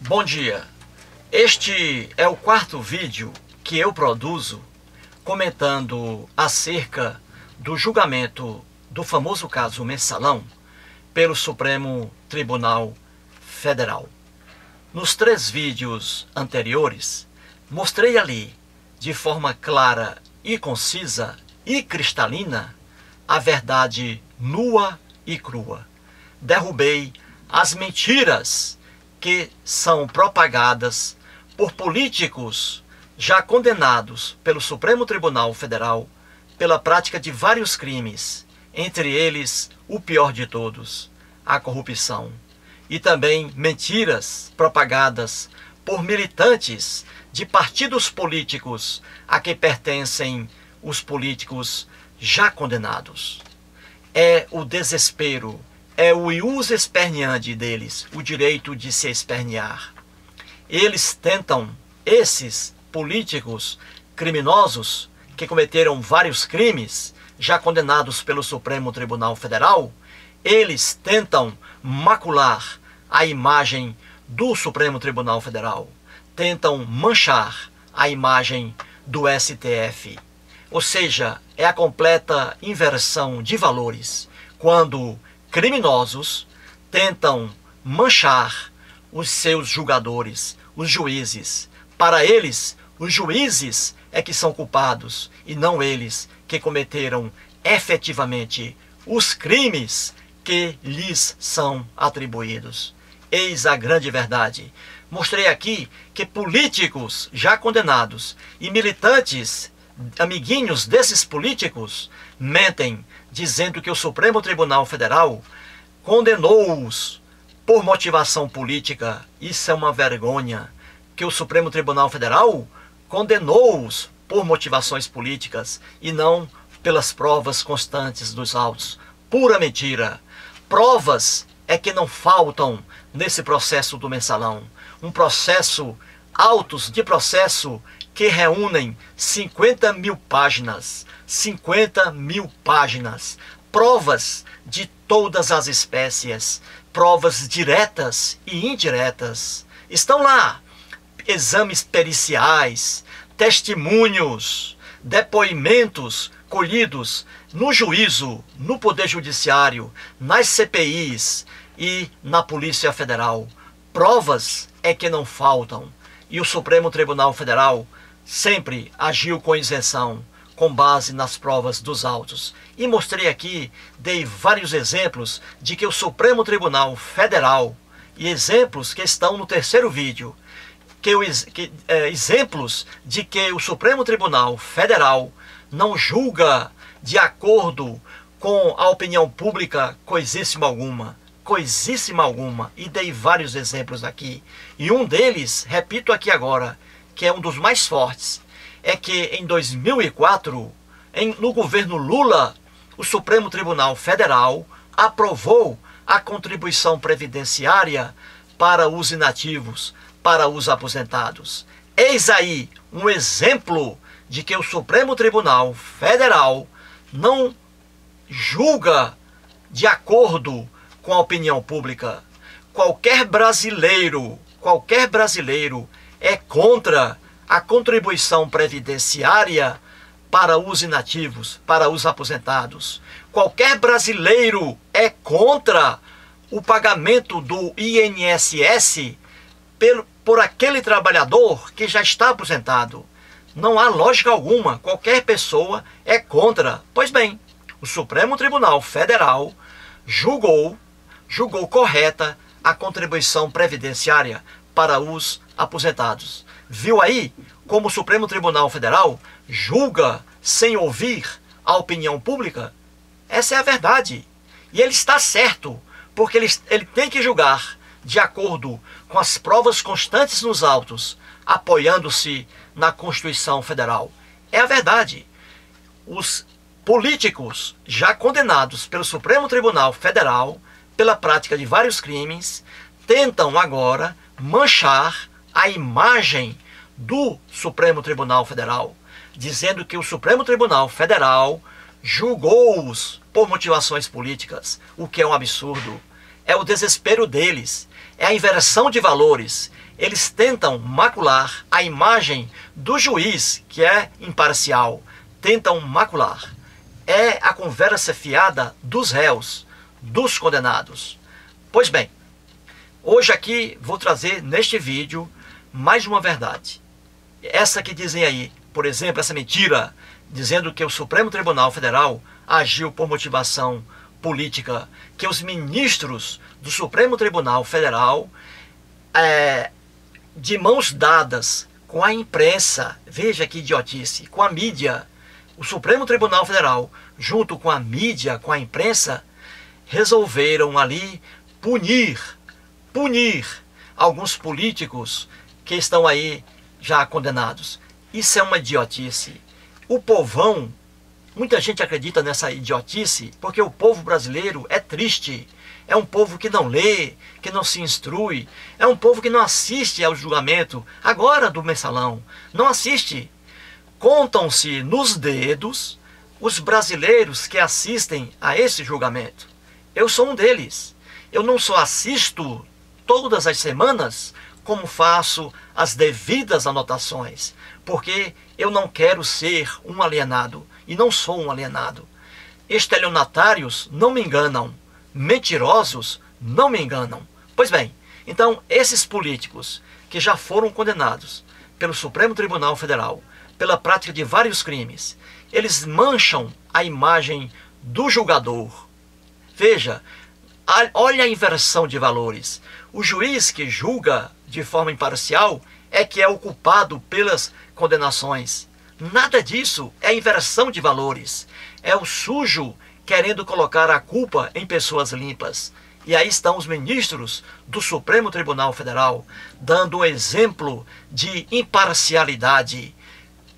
Bom dia, este é o quarto vídeo que eu produzo comentando acerca do julgamento do famoso caso Mensalão pelo Supremo Tribunal Federal. Nos 3 vídeos anteriores, mostrei ali, de forma clara e concisa e cristalina, a verdade nua e crua. Derrubei as mentiras que são propagadas por políticos já condenados pelo Supremo Tribunal Federal pela prática de vários crimes, entre eles o pior de todos, a corrupção, e também mentiras propagadas por militantes de partidos políticos a que pertencem os políticos já condenados. É o desespero, é o ius esperneandi deles, o direito de se espernear. Eles tentam, esses políticos criminosos que cometeram vários crimes, já condenados pelo Supremo Tribunal Federal, eles tentam macular a imagem do Supremo Tribunal Federal, tentam manchar a imagem do STF. Ou seja, é a completa inversão de valores quando criminosos tentam manchar os seus julgadores, os juízes. Para eles, os juízes é que são culpados e não eles que cometeram efetivamente os crimes que lhes são atribuídos. Eis a grande verdade. Mostrei aqui que políticos já condenados e militantes, amiguinhos desses políticos, mentem, dizendo que o Supremo Tribunal Federal condenou-os por motivação política. Isso é uma vergonha, que o Supremo Tribunal Federal condenou-os por motivações políticas e não pelas provas constantes dos autos. Pura mentira. Provas é que não faltam nesse processo do Mensalão. Um processo, autos de processo que reúnem 50 mil páginas. 50 mil páginas. Provas de todas as espécies. Provas diretas e indiretas. Estão lá exames periciais, testemunhos, depoimentos colhidos no juízo, no Poder Judiciário, nas CPIs e na Polícia Federal. Provas é que não faltam. E o Supremo Tribunal Federal sempre agiu com isenção, com base nas provas dos autos. E mostrei aqui, dei vários exemplos de que o Supremo Tribunal Federal, e exemplos que estão no 3º vídeo, exemplos de que o Supremo Tribunal Federal não julga de acordo com a opinião pública coisíssima alguma. Coisíssima alguma. E dei vários exemplos aqui. E um deles, repito aqui agora, que é um dos mais fortes, é que em 2004, no governo Lula, o Supremo Tribunal Federal aprovou a contribuição previdenciária para os inativos, para os aposentados. Eis aí um exemplo de que o Supremo Tribunal Federal não julga de acordo com a opinião pública. Qualquer brasileiro é contra a contribuição previdenciária para os inativos, para os aposentados. Qualquer brasileiro é contra o pagamento do INSS por aquele trabalhador que já está aposentado. Não há lógica alguma, qualquer pessoa é contra. Pois bem, o Supremo Tribunal Federal julgou correta a contribuição previdenciária para os aposentados. Viu aí como o Supremo Tribunal Federal julga sem ouvir a opinião pública? Essa é a verdade. E ele está certo, porque ele tem que julgar de acordo com as provas constantes nos autos, apoiando-se na Constituição Federal. É a verdade. Os políticos já condenados pelo Supremo Tribunal Federal pela prática de vários crimes tentam agora manchar a imagem do Supremo Tribunal Federal, dizendo que o Supremo Tribunal Federal julgou-os por motivações políticas, o que é um absurdo. É o desespero deles, é a inversão de valores. Eles tentam macular a imagem do juiz, que é imparcial. Tentam macular. É a conversa fiada dos réus, dos condenados. Pois bem, hoje aqui vou trazer neste vídeo mais uma verdade. Essa que dizem aí, por exemplo, essa mentira, dizendo que o Supremo Tribunal Federal agiu por motivação política, que os ministros do Supremo Tribunal Federal, de mãos dadas com a imprensa, veja que idiotice, com a mídia, o Supremo Tribunal Federal, junto com a mídia, com a imprensa, resolveram ali punir alguns políticos que estão aí já condenados. Isso é uma idiotice. O povão, muita gente acredita nessa idiotice, porque o povo brasileiro é triste. É um povo que não lê, que não se instrui. É um povo que não assiste ao julgamento, agora do mensalão. Não assiste. Contam-se nos dedos os brasileiros que assistem a esse julgamento. Eu sou um deles. Eu não só assisto todas as semanas, como faço as devidas anotações, porque eu não quero ser um alienado, e não sou um alienado. Estelionatários não me enganam, mentirosos não me enganam. Pois bem, então esses políticos que já foram condenados pelo Supremo Tribunal Federal pela prática de vários crimes, eles mancham a imagem do julgador. Veja, olha a inversão de valores. O juiz que julga de forma imparcial é que é o culpado pelas condenações. Nada disso, é a inversão de valores. É o sujo querendo colocar a culpa em pessoas limpas. E aí estão os ministros do Supremo Tribunal Federal dando um exemplo de imparcialidade,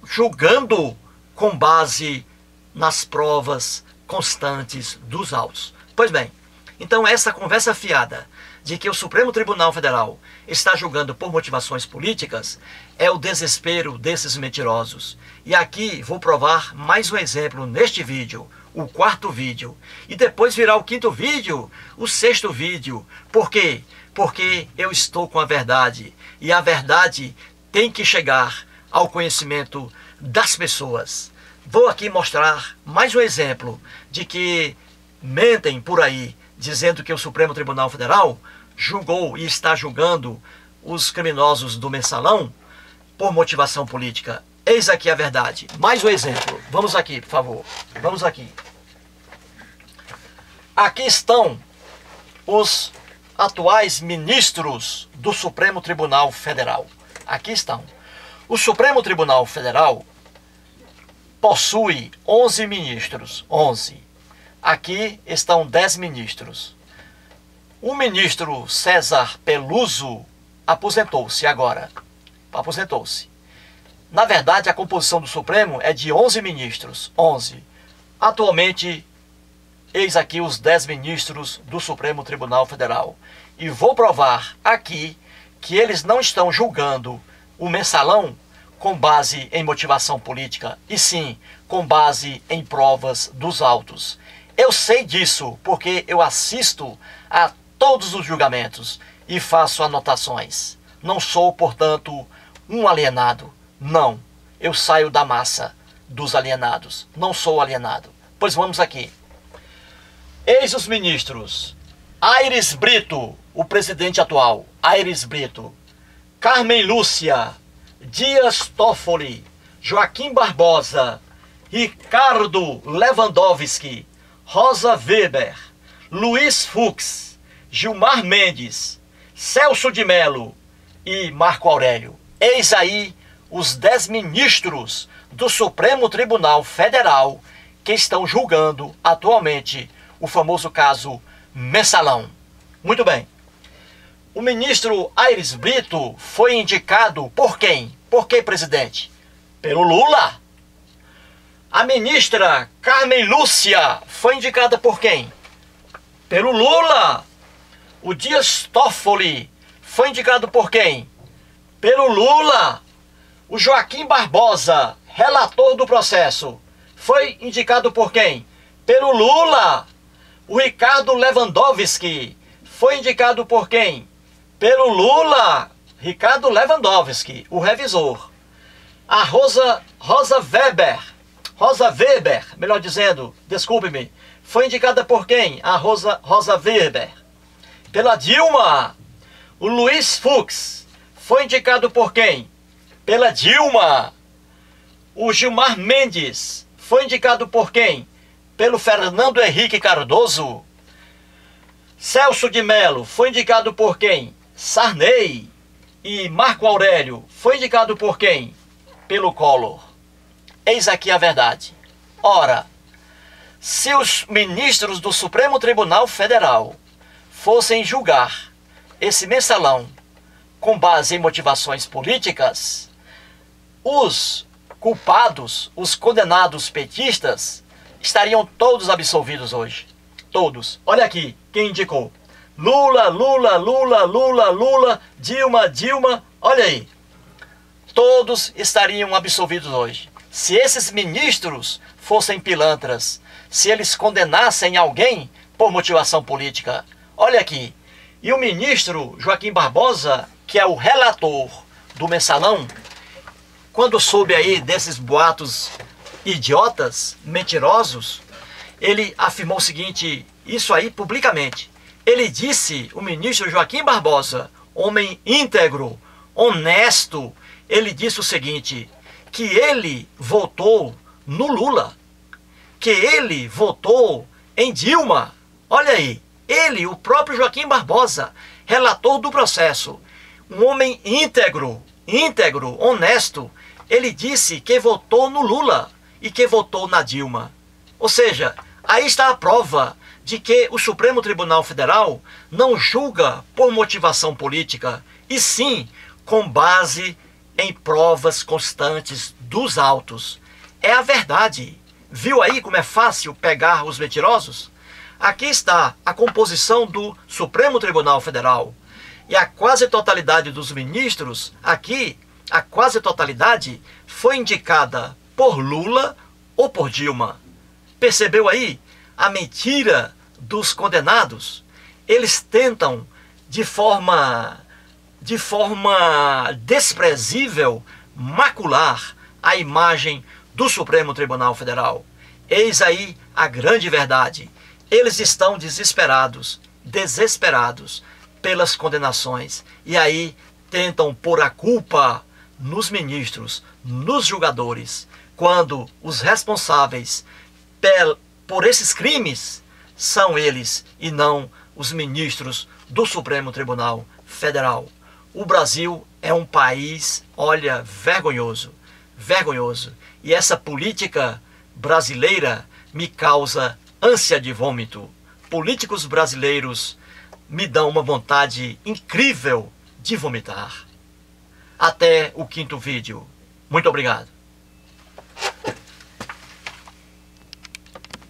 julgando com base nas provas constantes dos autos. Pois bem, então essa conversa fiada de que o Supremo Tribunal Federal está julgando por motivações políticas é o desespero desses mentirosos. E aqui vou provar mais um exemplo neste vídeo, o quarto vídeo. E depois virá o quinto vídeo, o sexto vídeo. Por quê? Porque eu estou com a verdade. E a verdade tem que chegar ao conhecimento das pessoas. Vou aqui mostrar mais um exemplo de que mentem por aí, dizendo que o Supremo Tribunal Federal julgou e está julgando os criminosos do mensalão por motivação política. Eis aqui a verdade. Mais um exemplo. Vamos aqui, por favor. Vamos aqui. Aqui estão os atuais ministros do Supremo Tribunal Federal. Aqui estão. O Supremo Tribunal Federal possui 11 ministros. 11. Aqui estão 10 ministros. O ministro César Peluso aposentou-se agora. Aposentou-se. Na verdade, a composição do Supremo é de 11 ministros. 11. Atualmente, eis aqui os 10 ministros do Supremo Tribunal Federal. E vou provar aqui que eles não estão julgando o mensalão com base em motivação política, e sim com base em provas dos autos. Eu sei disso porque eu assisto a todos os julgamentos e faço anotações. Não sou, portanto, um alienado. Não, eu saio da massa dos alienados. Não sou alienado. Pois vamos aqui. Eis os ministros. Aires Brito, o presidente atual. Aires Brito. Carmen Lúcia. Dias Toffoli. Joaquim Barbosa. Ricardo Lewandowski. Rosa Weber. Luiz Fux. Gilmar Mendes. Celso de Mello e Marco Aurélio. Eis aí os 10 ministros do Supremo Tribunal Federal que estão julgando atualmente o famoso caso Mensalão. Muito bem. O ministro Aires Brito foi indicado por quem? Por que, presidente? Pelo Lula. A ministra Carmen Lúcia foi indicada por quem? Pelo Lula. O Dias Toffoli foi indicado por quem? Pelo Lula. O Joaquim Barbosa, relator do processo, foi indicado por quem? Pelo Lula. O Ricardo Lewandowski foi indicado por quem? Pelo Lula, Ricardo Lewandowski, o revisor. A Rosa Weber, melhor dizendo, desculpe-me, foi indicada por quem? A Rosa Weber. Pela Dilma, o Luiz Fux, foi indicado por quem? Pela Dilma. O Gilmar Mendes, foi indicado por quem? Pelo Fernando Henrique Cardoso. Celso de Mello, foi indicado por quem? Sarney. E Marco Aurélio, foi indicado por quem? Pelo Collor. Eis aqui a verdade. Ora, se os ministros do Supremo Tribunal Federal fossem julgar esse mensalão com base em motivações políticas, os culpados, os condenados petistas, estariam todos absolvidos hoje. Todos. Olha aqui, quem indicou? Lula, Dilma. Olha aí. Todos estariam absolvidos hoje. Se esses ministros fossem pilantras, se eles condenassem alguém por motivação política. Olha aqui. E o ministro Joaquim Barbosa, que é o relator do mensalão, quando soube aí desses boatos idiotas, mentirosos, ele afirmou o seguinte, isso aí publicamente. Ele disse, o ministro Joaquim Barbosa, homem íntegro, honesto, ele disse o seguinte, que ele votou no Lula, que ele votou em Dilma. Olha aí, ele, o próprio Joaquim Barbosa, relator do processo, um homem íntegro, honesto, ele disse que votou no Lula e que votou na Dilma. Ou seja, aí está a prova de que o Supremo Tribunal Federal não julga por motivação política, e sim com base em provas constantes dos autos. É a verdade. Viu aí como é fácil pegar os mentirosos? Aqui está a composição do Supremo Tribunal Federal. E a quase totalidade dos ministros, aqui, a quase totalidade, foi indicada por Lula ou por Dilma. Percebeu aí a mentira dos condenados? Eles tentam, de forma desprezível, macular a imagem do Supremo Tribunal Federal. Eis aí a grande verdade. Eles estão desesperados pelas condenações. E aí tentam pôr a culpa nos ministros, nos julgadores, quando os responsáveis por esses crimes são eles e não os ministros do Supremo Tribunal Federal. O Brasil é um país, olha, vergonhoso. E essa política brasileira me causa ânsia de vômito. Políticos brasileiros me dão uma vontade incrível de vomitar. Até o 5º vídeo. Muito obrigado.